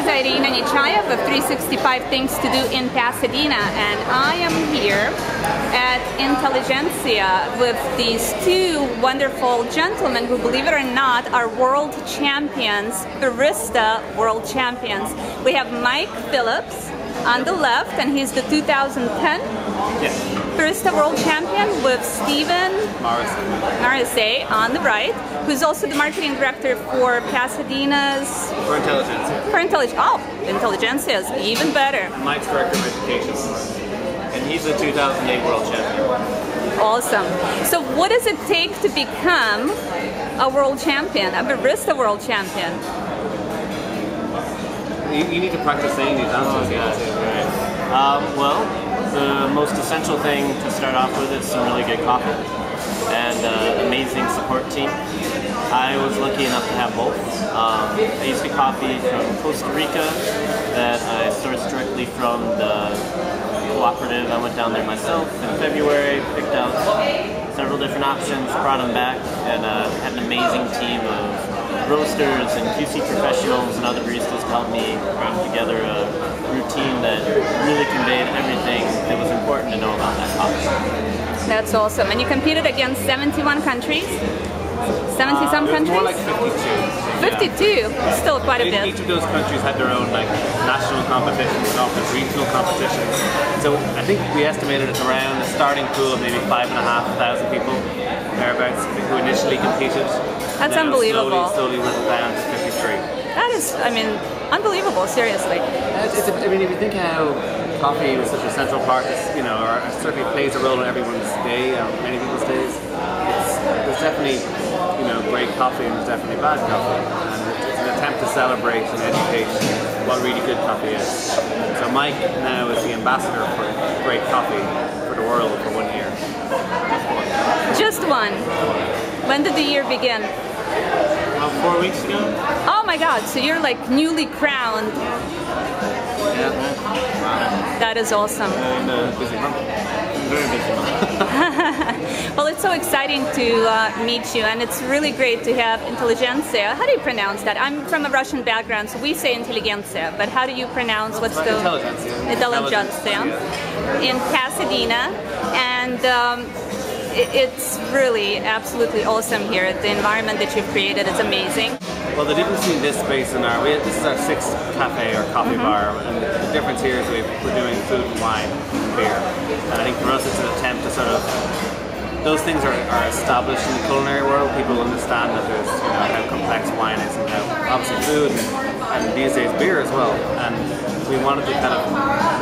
Irina Nechayev of 365 Things to Do in Pasadena, and I am here at Intelligentsia with these two wonderful gentlemen who, believe it or not, are world champions, Barista world champions. We have Mike Phillips on the left, and he's the 2010 Barista world champion, with Steven Marise on the right, who's also the marketing director for Pasadena's... For Intelligentsia. For Intelligentsia is even better. Mike's director of education, and he's the 2008 world champion. Awesome. So what does it take to become a world champion, a Barista world champion? You need to practice saying these answers. Well, the most essential thing to start off with is some really good coffee and amazing support team. I was lucky enough to have both. I used to coffee from Costa Rica that I sourced directly from the cooperative. I went down there myself in February, picked out several different options, brought them back, and had an amazing team of roasters and QC professionals and other baristas to help me put together a routine that really conveyed everything that was important to know about that coffee. That's awesome. And you competed against 71 countries? 70-some countries? More like 52. 52? Yeah. Still quite a bit. Each of those countries had their own national competitions and often regional competitions. So I think we estimated it's around a starting pool of maybe 5,500 people, thereabouts, who initially competed. That's unbelievable. Slowly whittled down to 53. That is, I mean, unbelievable, seriously. I mean, if you think how coffee was such a central part, or certainly plays a role in everyone's day, many people's days, there's definitely, great coffee and there's definitely bad coffee. And it's an attempt to celebrate and educate what really good coffee is. So Mike now is the ambassador for great coffee for the world for 1 year. Just one. When did the year begin? About 4 weeks ago. Oh my God, so you're like newly crowned. Yeah. Wow. That is awesome. And busy month. Very busy month. Well, it's so exciting to meet you, and it's really great to have Intelligentsia. How do you pronounce that? I'm from a Russian background, so we say Intelligentsia, but how do you pronounce what's the... Intelligentsia. In Pasadena, and it's really absolutely awesome here. The environment that you've created is amazing. Well, the difference between this space and this is our 6th cafe or coffee bar, and the difference here is we're doing food and wine and beer. And I think for us it's an attempt to sort of, those things are established in the culinary world. People understand that there's how complex wine is and how obviously food and these days beer as well. And we wanted to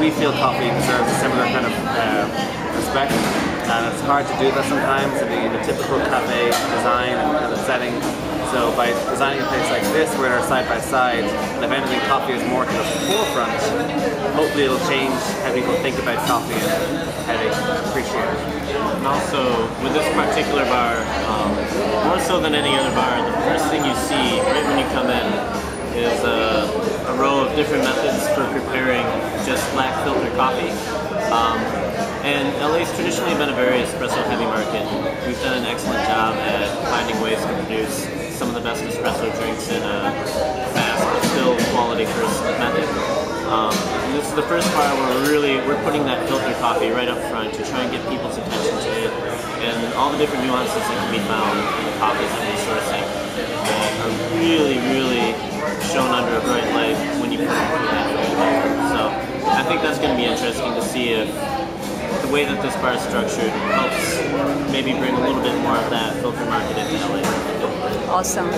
we feel coffee deserves a similar kind of respect. And it's hard to do that sometimes in the typical cafe design and kind of setting. So by designing a place like this where they're side by side, and if anything coffee is more to the forefront, hopefully it'll change how people think about coffee and how they appreciate it. And also, with this particular bar, more so than any other bar, the first thing you see right when you come in is a row of different methods for preparing just black filter coffee. And LA's traditionally been a very espresso-heavy market. We've done an excellent job at finding ways to produce some of the best espresso drinks in a fast but still quality-first method. And this is the first bar where we're putting that filter coffee right up front to try and get people's attention to it, and all the different nuances that can be found in the coffees that we're sourcing are really, really shown under a bright light when you put it through that filter. So I think that's going to be interesting to see if the way that this bar is structured helps maybe bring a little bit more of that filter market into LA. Awesome.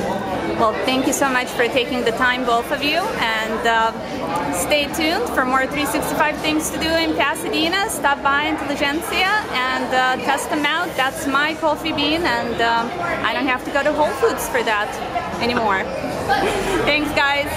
Well, thank you so much for taking the time, both of you, and stay tuned for more 365 Things to Do in Pasadena. Stop by Intelligentsia and test them out. That's my coffee bean, and I don't have to go to Whole Foods for that anymore. Thanks, guys.